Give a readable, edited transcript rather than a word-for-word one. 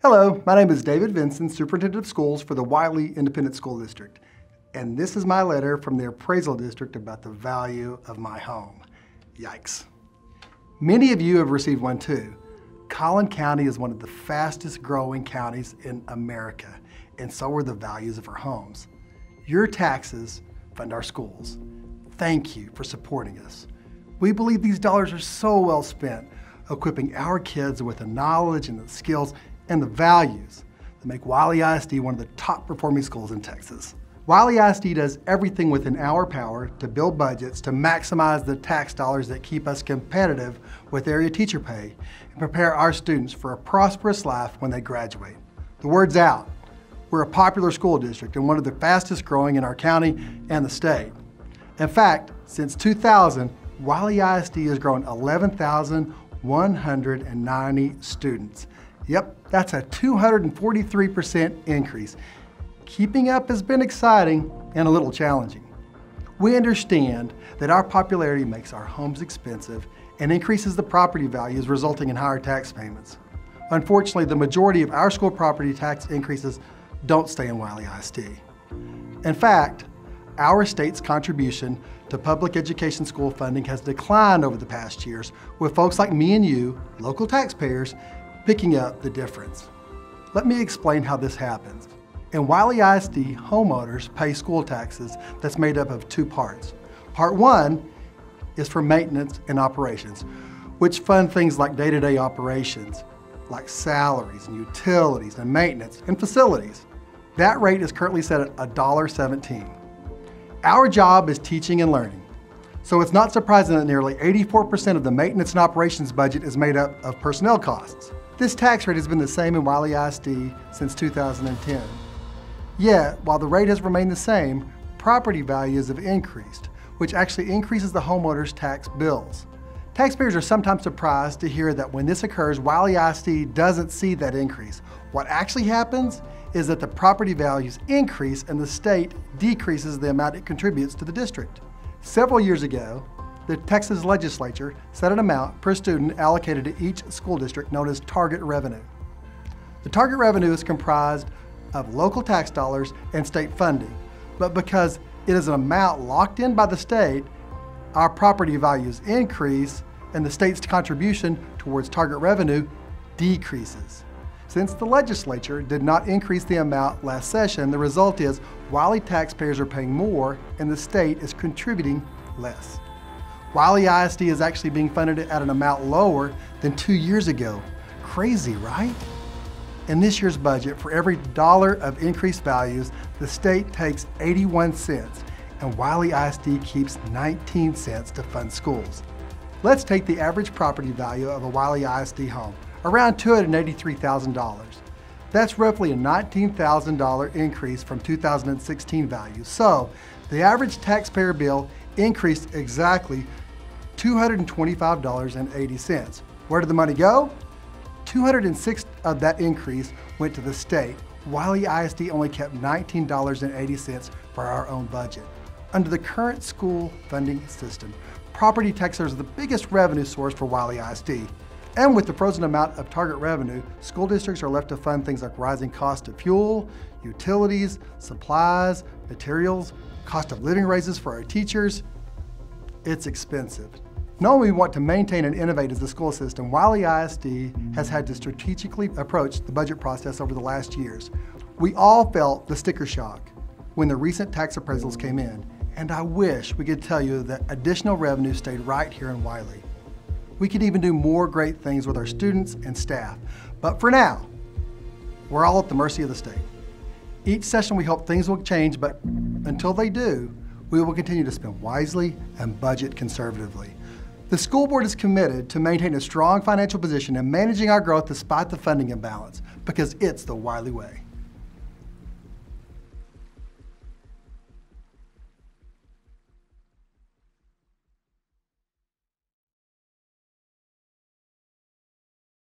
Hello, my name is David Vinson, Superintendent of Schools for the Wylie Independent School District. And this is my letter from the appraisal district about the value of my home. Yikes. Many of you have received one too. Collin County is one of the fastest growing counties in America, and so are the values of our homes. Your taxes fund our schools. Thank you for supporting us. We believe these dollars are so well spent, equipping our kids with the knowledge and the skills and the values that make Wylie ISD one of the top performing schools in Texas. Wylie ISD does everything within our power to build budgets to maximize the tax dollars that keep us competitive with area teacher pay and prepare our students for a prosperous life when they graduate. The word's out. We're a popular school district and one of the fastest growing in our county and the state. In fact, since 2000, Wylie ISD has grown 11,190 students. Yep, that's a 243% increase. Keeping up has been exciting and a little challenging. We understand that our popularity makes our homes expensive and increases the property values, resulting in higher tax payments. Unfortunately, the majority of our school property tax increases don't stay in Wylie ISD. In fact, our state's contribution to public education school funding has declined over the past years, with folks like me and you, local taxpayers, picking up the difference. Let me explain how this happens. In Wylie ISD, homeowners pay school taxes that's made up of two parts. Part one is for maintenance and operations, which fund things like day-to-day operations, like salaries and utilities and maintenance and facilities. That rate is currently set at $1.17. Our job is teaching and learning, so it's not surprising that nearly 84% of the maintenance and operations budget is made up of personnel costs. This tax rate has been the same in Wylie ISD since 2010. Yet, while the rate has remained the same, property values have increased, which actually increases the homeowner's tax bills. Taxpayers are sometimes surprised to hear that when this occurs, Wylie ISD doesn't see that increase. What actually happens is that the property values increase and the state decreases the amount it contributes to the district. Several years ago, the Texas legislature set an amount per student allocated to each school district known as target revenue. The target revenue is comprised of local tax dollars and state funding, but because it is an amount locked in by the state, our property values increase and the state's contribution towards target revenue decreases. Since the legislature did not increase the amount last session, the result is Wylie taxpayers are paying more and the state is contributing less. Wylie ISD is actually being funded at an amount lower than 2 years ago. Crazy, right? In this year's budget, for every dollar of increased values, the state takes 81 cents, and Wylie ISD keeps 19 cents to fund schools. Let's take the average property value of a Wylie ISD home, around $283,000. That's roughly a $19,000 increase from 2016 values. So the average taxpayer bill increased exactly $225.80. Where did the money go? 206 of that increase went to the state. Wylie ISD only kept $19.80 for our own budget. Under the current school funding system, property taxes are the biggest revenue source for Wylie ISD. And with the frozen amount of target revenue, school districts are left to fund things like rising cost of fuel, utilities, supplies, materials, cost of living raises for our teachers. It's expensive. Knowing we want to maintain and innovate as a school system, Wylie ISD has had to strategically approach the budget process over the last years. We all felt the sticker shock when the recent tax appraisals came in, and I wish we could tell you that additional revenue stayed right here in Wylie. We could even do more great things with our students and staff, but for now, we're all at the mercy of the state. Each session we hope things will change, but until they do, we will continue to spend wisely and budget conservatively. The school board is committed to maintain a strong financial position and managing our growth despite the funding imbalance, because it's the Wylie way.